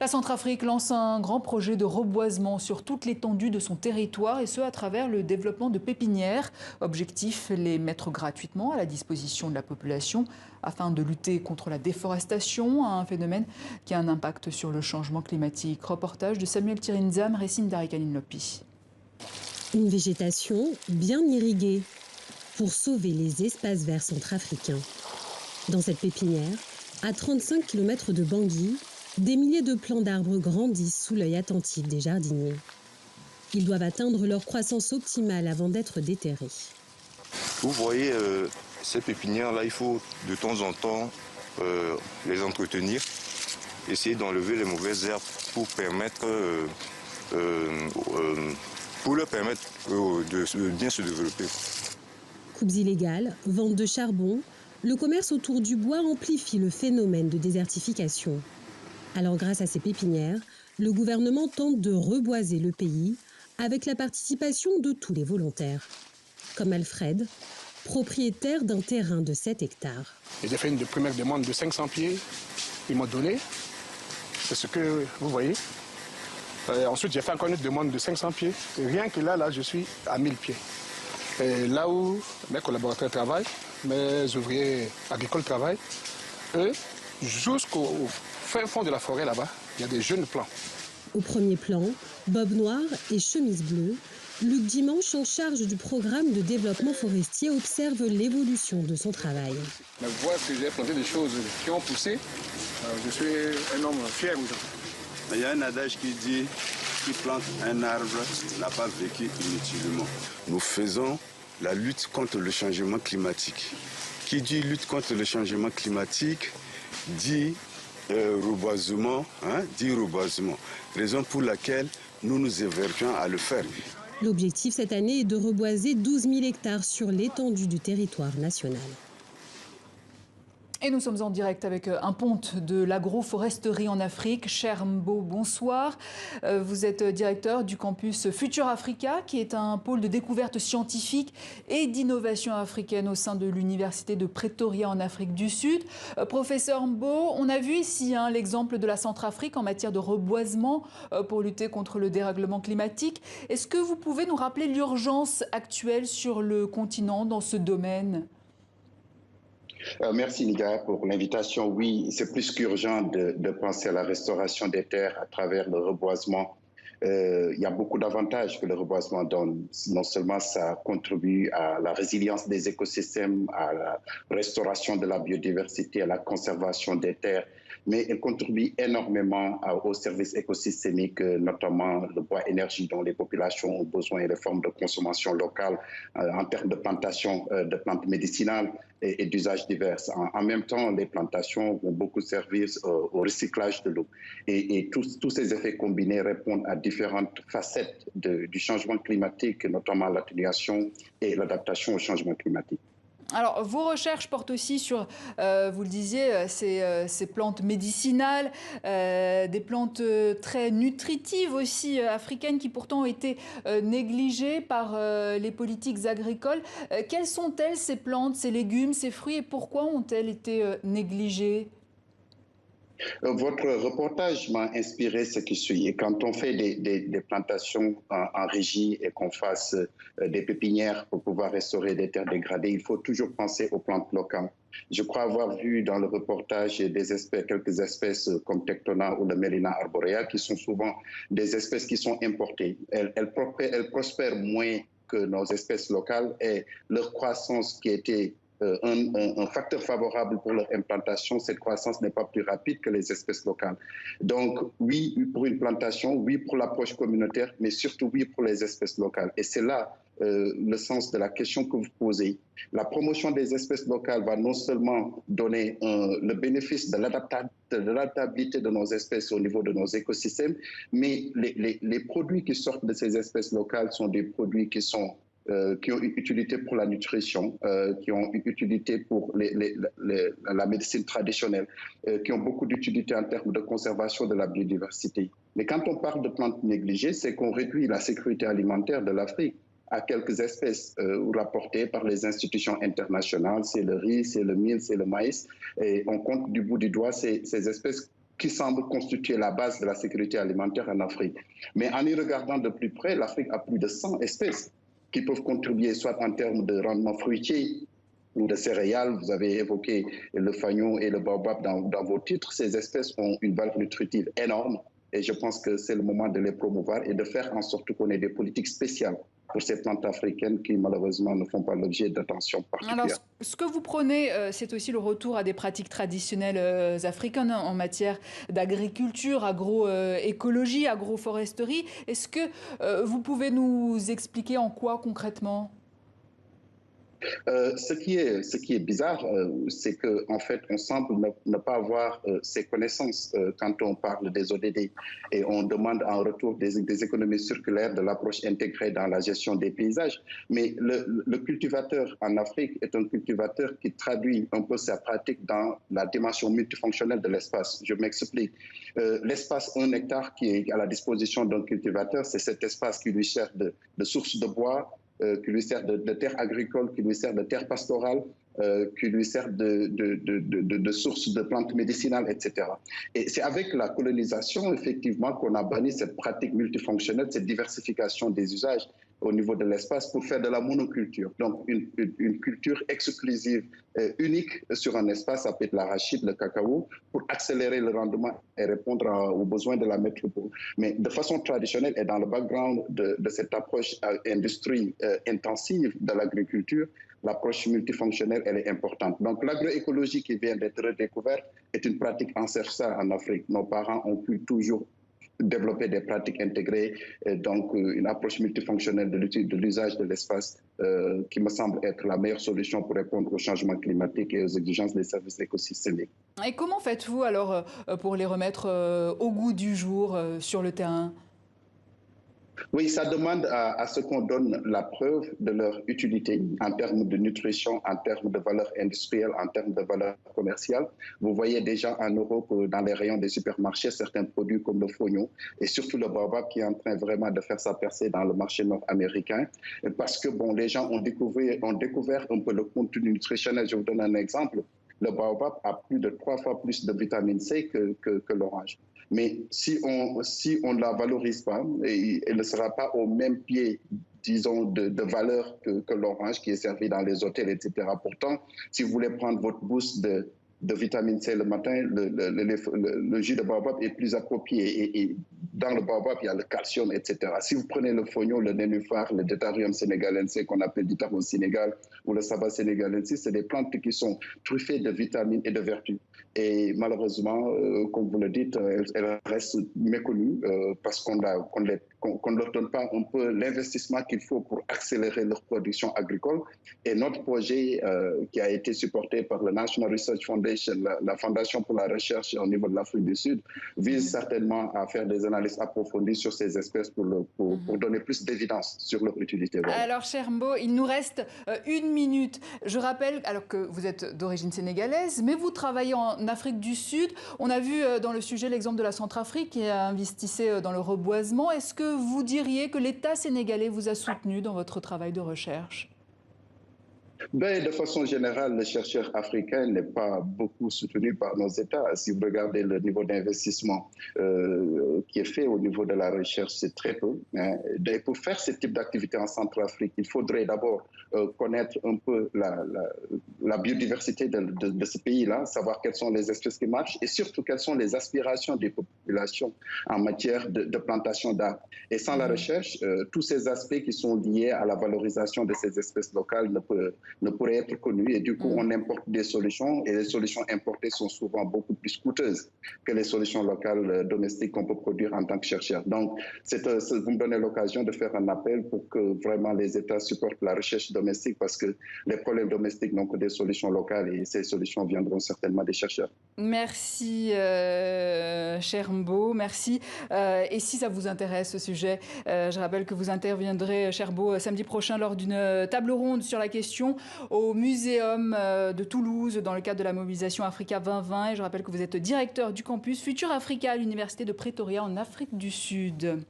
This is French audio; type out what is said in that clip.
La Centrafrique lance un grand projet de reboisement sur toute l'étendue de son territoire et ce à travers le développement de pépinières. Objectif, les mettre gratuitement à la disposition de la population afin de lutter contre la déforestation, un phénomène qui a un impact sur le changement climatique. Reportage de Samuel Tirinzam, Récine Darikanin Lopi. Une végétation bien irriguée pour sauver les espaces verts centrafricains. Dans cette pépinière, à 35 km de Bangui, des milliers de plants d'arbres grandissent sous l'œil attentif des jardiniers. Ils doivent atteindre leur croissance optimale avant d'être déterrés. Vous voyez, ces pépinières-là, il faut de temps en temps les entretenir, essayer d'enlever les mauvaises herbes pour leur permettre de bien se développer. Coupes illégales, vente de charbon, le commerce autour du bois amplifie le phénomène de désertification. Alors grâce à ces pépinières, le gouvernement tente de reboiser le pays avec la participation de tous les volontaires. Comme Alfred, propriétaire d'un terrain de 7 hectares. J'ai fait une première demande de 500 pieds, ils m'ont donné, c'est ce que vous voyez. Ensuite j'ai fait encore une demande de 500 pieds, et rien que là, je suis à 1000 pieds. Et là où mes collaborateurs travaillent, mes ouvriers agricoles travaillent, eux, jusqu'au fin fond de la forêt là-bas, il y a des jeunes plants. Au premier plan, bob noir et chemise bleue, Luc Dimanche, en charge du programme de développement forestier, observe l'évolution de son travail. Mais voir que j'ai planté des choses qui ont poussé, je suis un homme fier aujourd'hui. Il y a un adage qui dit qui plante un arbre n'a pas vécu inutilement. Nous faisons la lutte contre le changement climatique. Qui dit lutte contre le changement climatique dit reboisement, dit reboisement. Raison pour laquelle nous nous évertuons à le faire. L'objectif cette année est de reboiser 12 000 hectares sur l'étendue du territoire national. Et nous sommes en direct avec un ponte de l'agroforesterie en Afrique. Cher Mbo, bonsoir. Vous êtes directeur du campus Future Africa, qui est un pôle de découverte scientifique et d'innovation africaine au sein de l'université de Pretoria en Afrique du Sud. Professeur Mbo, on a vu ici l'exemple de la Centrafrique en matière de reboisement pour lutter contre le dérèglement climatique. Est-ce que vous pouvez nous rappeler l'urgence actuelle sur le continent dans ce domaine ? Merci Niga pour l'invitation. Oui, c'est plus qu'urgent de penser à la restauration des terres à travers le reboisement. Il y a beaucoup d'avantages que le reboisement donne. Non seulement ça contribue à la résilience des écosystèmes, à la restauration de la biodiversité, à la conservation des terres, mais il contribue énormément aux services écosystémiques, notamment le bois énergie dont les populations ont besoin et les formes de consommation locale en termes de plantation de plantes médicinales et d'usages divers. En même temps, les plantations vont beaucoup servir au recyclage de l'eau. Et tous ces effets combinés répondent à différentes facettes du changement climatique, notamment l'atténuation et l'adaptation au changement climatique. Alors, vos recherches portent aussi sur, vous le disiez, ces plantes médicinales, des plantes très nutritives aussi africaines qui pourtant ont été négligées par les politiques agricoles. Quelles sont-elles ces plantes, ces légumes, ces fruits et pourquoi ont-elles été négligées ? Votre reportage m'a inspiré ce qui suit. Et quand on fait des plantations en régie et qu'on fasse des pépinières pour pouvoir restaurer des terres dégradées, il faut toujours penser aux plantes locales. Je crois avoir vu dans le reportage quelques espèces comme Tectona ou le Melina arborea qui sont souvent des espèces qui sont importées. Elles prospèrent moins que nos espèces locales et leur croissance qui était un facteur favorable pour leur implantation, cette croissance n'est pas plus rapide que les espèces locales. Donc oui pour une plantation, oui pour l'approche communautaire, mais surtout oui pour les espèces locales. Et c'est là le sens de la question que vous posez. La promotion des espèces locales va non seulement donner le bénéfice de l'adaptabilité de nos espèces au niveau de nos écosystèmes, mais les produits qui sortent de ces espèces locales sont des produits qui ont une utilité pour la nutrition, qui ont une utilité pour la médecine traditionnelle, qui ont beaucoup d'utilité en termes de conservation de la biodiversité. Mais quand on parle de plantes négligées, c'est qu'on réduit la sécurité alimentaire de l'Afrique à quelques espèces rapportées par les institutions internationales. C'est le riz, c'est le mil, c'est le maïs. Et on compte du bout du doigt ces espèces qui semble constituer la base de la sécurité alimentaire en Afrique. Mais en y regardant de plus près, l'Afrique a plus de 100 espèces qui peuvent contribuer soit en termes de rendement fruitier ou de céréales. Vous avez évoqué le fagnon et le baobab dans vos titres. Ces espèces ont une valeur nutritive énorme et je pense que c'est le moment de les promouvoir et de faire en sorte qu'on ait des politiques spéciales pour ces plantes africaines qui malheureusement ne font pas l'objet d'attention particulière. Alors, ce que vous prenez, c'est aussi le retour à des pratiques traditionnelles africaines en matière d'agriculture, agroécologie, agroforesterie. Est-ce que vous pouvez nous expliquer en quoi concrètement ? Ce qui est bizarre, c'est qu'en fait, on semble ne pas avoir ces connaissances quand on parle des ODD. Et on demande en retour des économies circulaires, de l'approche intégrée dans la gestion des paysages. Mais le cultivateur en Afrique est un cultivateur qui traduit un peu sa pratique dans la dimension multifonctionnelle de l'espace. Je m'explique. L'espace 1 hectare qui est à la disposition d'un cultivateur, c'est cet espace qui lui sert de source de bois, qui lui sert de terre agricole, qui lui sert de terre pastorale, qui lui sert de sources de plantes médicinales, etc. Et c'est avec la colonisation, effectivement, qu'on a banni cette pratique multifonctionnelle, cette diversification des usages au niveau de l'espace pour faire de la monoculture. Donc, une culture exclusive, unique sur un espace, ça peut être l'arachide, le cacao, pour accélérer le rendement et répondre aux besoins de la métropole. Mais de façon traditionnelle et dans le background de cette approche industrie intensive de l'agriculture, l'approche multifonctionnelle, elle est importante. Donc l'agroécologie qui vient d'être redécouverte est une pratique ancestrale en Afrique. Nos parents ont pu toujours développer des pratiques intégrées, et donc une approche multifonctionnelle de l'usage de l'espace qui me semble être la meilleure solution pour répondre au changement climatique et aux exigences des services écosystémiques. Et comment faites-vous alors pour les remettre au goût du jour sur le terrain ? Oui, ça demande à ce qu'on donne la preuve de leur utilité en termes de nutrition, en termes de valeur industrielle, en termes de valeur commerciale. Vous voyez déjà en Europe, dans les rayons des supermarchés, certains produits comme le fognon et surtout le baobab qui est en train vraiment de faire sa percée dans le marché nord-américain parce que bon, les gens ont découvert un peu le contenu nutritionnel. Je vous donne un exemple. Le baobab a plus de 3 fois plus de vitamine C que l'orange. Mais si on ne la valorise pas, elle ne sera pas au même pied, disons, de valeur que l'orange qui est servi dans les hôtels, etc. Pourtant, si vous voulez prendre votre boost de vitamine C le matin, le jus de baobab est plus approprié. Et dans le baobab, il y a le calcium, etc. Si vous prenez le fognon, le nénuphar, le Deuterium sénégalense qu'on appelle Deuter au Sénégal, ou le Sabah sénégalensis, c'est des plantes qui sont truffées de vitamines et de vertus. Et malheureusement, comme vous le dites, elles restent méconnues parce qu'on ne leur donne pas un peu l'investissement qu'il faut pour accélérer leur production agricole. Et notre projet qui a été supporté par le National Research Foundation, la Fondation pour la recherche au niveau de l'Afrique du Sud, vise certainement à faire des analyses approfondies sur ces espèces pour donner plus d'évidence sur leur utilité. Voilà. Alors, cher Mbo, il nous reste 1 minute. Je rappelle alors que vous êtes d'origine sénégalaise, mais vous travaillez en Afrique du Sud. On a vu dans le sujet l'exemple de la Centrafrique qui investissait dans le reboisement. Est-ce que vous diriez que l'État sénégalais vous a soutenu dans votre travail de recherche ? De façon générale, le chercheur africain n'est pas beaucoup soutenu par nos États. Si vous regardez le niveau d'investissement qui est fait au niveau de la recherche, c'est très peu. Et pour faire ce type d'activité en Centrafrique, il faudrait d'abord connaître un peu la biodiversité de ce pays-là, savoir quelles sont les espèces qui marchent et surtout quelles sont les aspirations des populations en matière de plantation d'arbres. Et sans la recherche, tous ces aspects qui sont liés à la valorisation de ces espèces locales ne pourraient être connus. Et du coup, on importe des solutions et les solutions importées sont souvent beaucoup plus coûteuses que les solutions locales domestiques qu'on peut produire en tant que chercheur. Donc, vous me donnez l'occasion de faire un appel pour que vraiment les États supportent la recherche domestique parce que les problèmes domestiques n'ont que des solutions locales et ces solutions viendront certainement des chercheurs. Merci, cher Mbo, merci. Et si ça vous intéresse, ce sujet, je rappelle que vous interviendrez, cher Mbo, samedi prochain lors d'une table ronde sur la question au Muséum de Toulouse dans le cadre de la mobilisation Africa 2020. Et je rappelle que vous êtes directeur du campus Futur Africa à l'Université de Pretoria en Afrique du Sud.